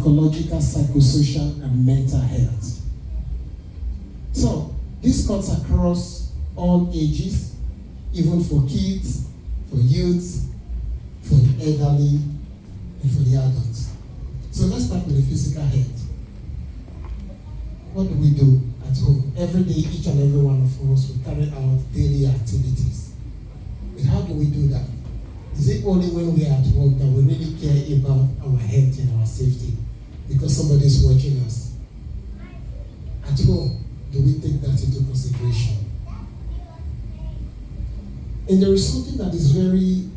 psychological, psychosocial, and mental health. So, this cuts across all ages, even for kids, for youths, for the elderly, and for the adults. So let's start with the physical health. What do we do at home? Every day, each and every one of us will carry out daily activities. But how do we do that? Is it only when we are at work that we really care about our health and our safety because somebody is watching us? At home, do we take that into consideration? And there is something that is very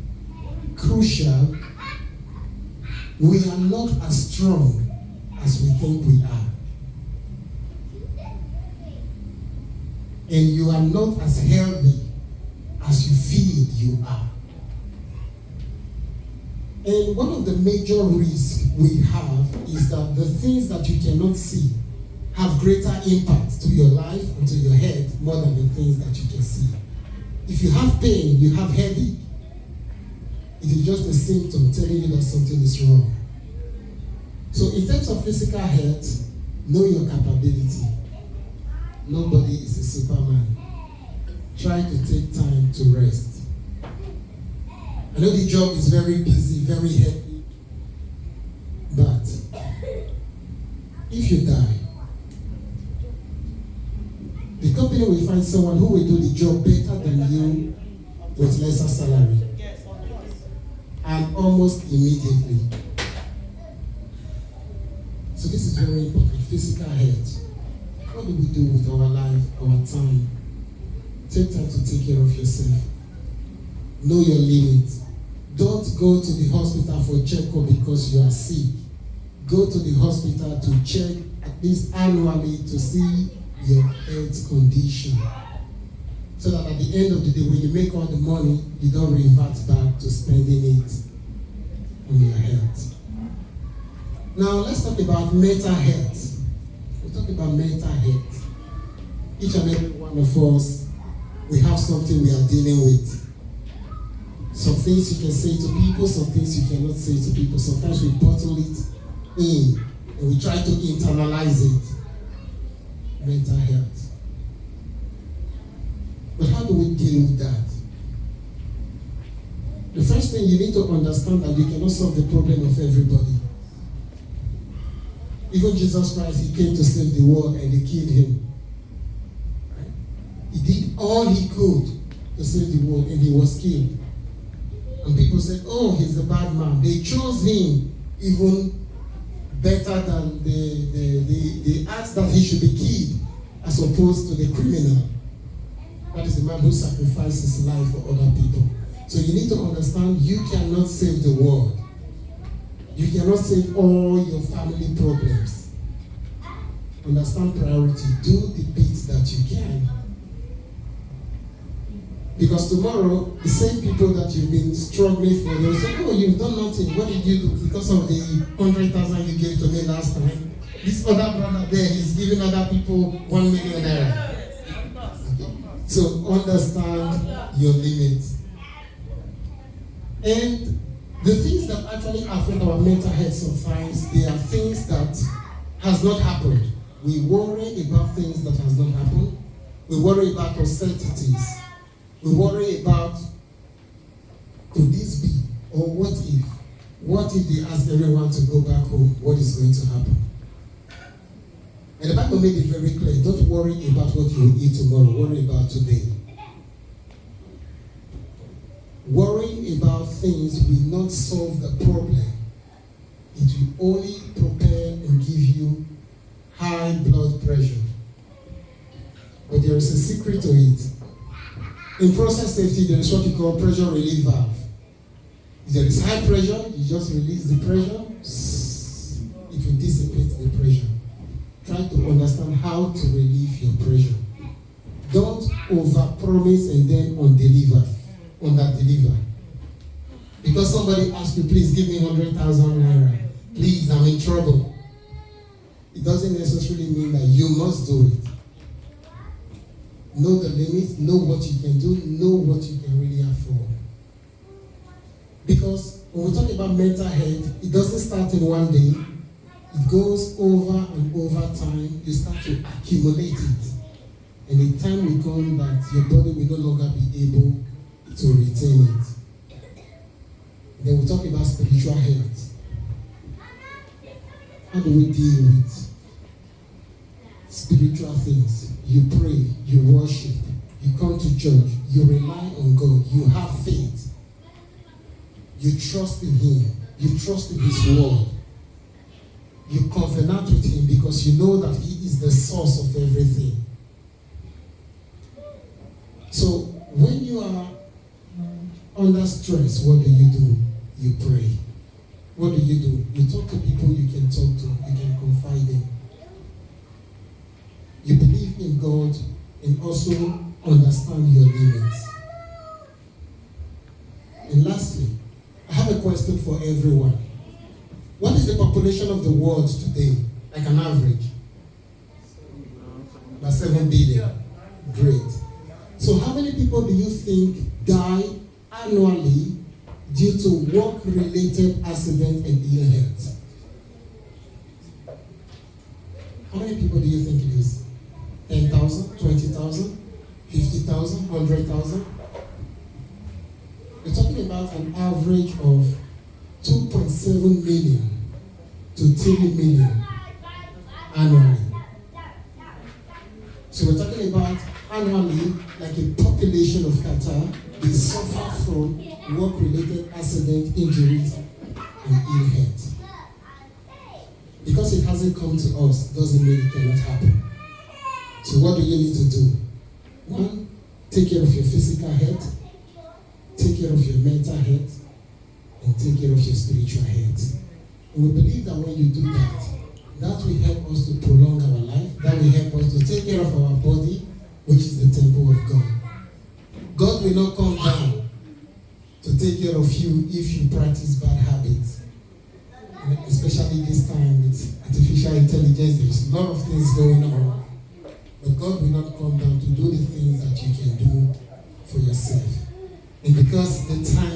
crucial. We are not as strong as we think we are. And you are not as healthy as you feel you are. And one of the major risks we have is that the things that you cannot see have greater impact to your life and to your head more than the things that you can see. If you have pain, you have headache, it is just a symptom telling you that something is wrong. So in terms of physical health, know your capability. Nobody is a Superman. Try to take time to rest. I know the job is very busy, very heavy, but if you die, the company will find someone who will do the job better than you with lesser salary. And almost immediately. So this is very important. Physical health. What do we do with our life, our time? Take time to take care of yourself. Know your limits. Don't go to the hospital for checkup because you are sick. Go to the hospital to check at least annually to see your health condition. So that at the end of the day, when you make all the money, you don't revert back to spending it on your health. Now, let's talk about mental health. We'll talk about mental health. Each and every one of us, we have something we are dealing with. Some things you can say to people, some things you cannot say to people. Sometimes we bottle it in and we try to internalize it. Mental health. But how do we deal with that? The first thing you need to understand that you cannot solve the problem of everybody. Even Jesus Christ, he came to save the world and they killed him. Right? He did all he could to save the world and he was killed. And people said, oh, he's a bad man. They chose him even better than the act that he should be killed as opposed to the criminal. That is the man who sacrificed his life for other people. So you need to understand you cannot save the world. You cannot save all your family problems. Understand priority. Do the bits that you can. Because tomorrow, the same people that you've been struggling for, they'll say, oh, you've done nothing. What did you do? Because of the 100,000 you gave to me last time. This other brother there is giving other people 1 million naira. So understand your limits. And the things that actually affect our mental health sometimes, they are things that has not happened. We worry about things that has not happened. We worry about uncertainties. We worry about, could this be? Or what if? What if they ask everyone to go back home? What is going to happen? And the Bible made it very clear. Don't worry about what you will eat tomorrow. Worry about today. Worrying about things will not solve the problem. It will only prepare and give you high blood pressure. But there is a secret to it. In process safety, there is what you call pressure relief valve. If there is high pressure, you just release the pressure, it will dissipate the pressure. Try to understand how to relieve your pressure. Don't overpromise and then underdeliver. Because somebody asks you, please give me 100,000 naira. Please, I'm in trouble. It doesn't necessarily mean that you must do it. Know the limits, know what you can do, know what you can really afford. Because when we talk about mental health, it doesn't start in one day. It goes over and over time. You start to accumulate it. And the time will come that your body will no longer be able to retain it. Then we talk about spiritual health. How do we deal with spiritual things? You pray, you worship, you come to church, you rely on God, you have faith, you trust in Him, you trust in His word, you covenant with Him because you know that He is the source of everything. So when you are under stress, what do? You pray. What do? You talk to people you can talk to, you can confide in. You believe in God and also understand your limits. And lastly, I have a question for everyone. What is the population of the world today? Like an average? About 7 billion. Great. So how many people do you think die annually due to work-related accident and ill health? How many people do you think it is? 10,000, 20,000, 50,000, 100,000? We're talking about an average of 2.7 million to 3 million annually. So we're talking about annually, like a population of Qatar, they suffer from work-related accident, injuries, and ill health. Because it hasn't come to us doesn't mean it cannot happen. So what do you need to do? 1, take care of your physical health, take care of your mental health, and take care of your spiritual health. And we believe that when you do that, that will help us to prolong our life, that will help us to take care of our body, which is the temple of God. God will not come down to take care of you if you practice bad habits. Especially this time with artificial intelligence, there's a lot of things going on. But God will not come down to do the things that you can do for yourself. And because the time